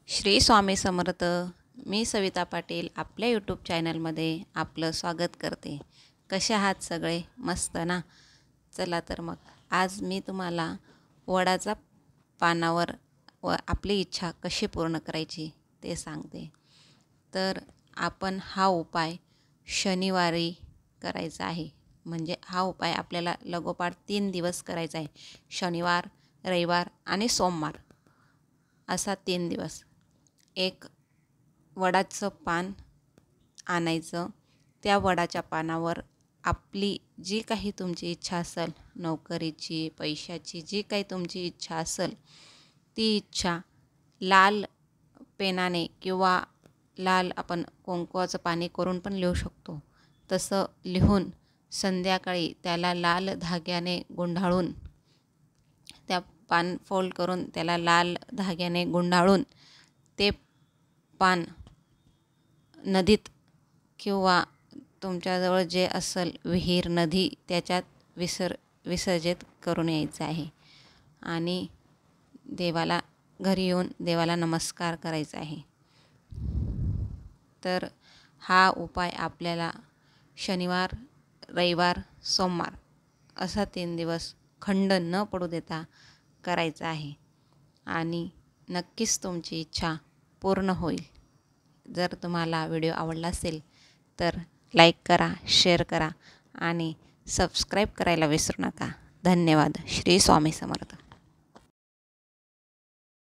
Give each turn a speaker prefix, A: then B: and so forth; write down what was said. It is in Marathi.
A: श्री स्वामी समर्थ. मी सविता पाटील आपल्या यूट्यूब चॅनलमध्ये आपलं स्वागत करते. कसे आहात सगळे? मस्त ना? चला तर मग आज मी तुम्हाला वडाचा पानावर आपली इच्छा कशी पूर्ण करायची ते सांगते. तर आपण हा उपाय शनिवारी करायचा आहे. म्हणजे हा उपाय आपल्याला लगोपाठ 3 दिवस करायचा आहे. शनिवार, रविवार आणि सोमवार असा 3 दिवस. एक वडाचं पान आणायचं. त्या वडाच्या पानावर आपली जी काही तुमची इच्छा असेल, नोकरीची, पैशाची, जी काही तुमची इच्छा असेल, ती इच्छा लाल पेनाने किंवा लाल आपण कुंकवाचं पाणी करून पण लिहू शकतो. तसं लिहून संध्याकाळी त्याला लाल धाग्याने गुंडाळून, त्या पान फोल्ड करून त्याला लाल धाग्याने गुंडाळून ते पान नदीत किंवा तुमच्याजवळ जे असेल विहीर, नदी, त्याच्यात विसर्जित करून यायचं आहे. आणि देवाला घरी येऊन देवाला नमस्कार करायचा आहे. तर हा उपाय आपल्याला शनिवार, रविवार, सोमवार असा 3 दिवस खंड न पडू देता करायचा आहे. आणि नक्कीच तुमची इच्छा पूर्ण होईल. जर तुम्हाला व्हिडिओ आवडला असेल तर लाईक करा, शेअर करा आणि सबस्क्राईब करायला विसरू नका. धन्यवाद. श्री स्वामी समर्थ.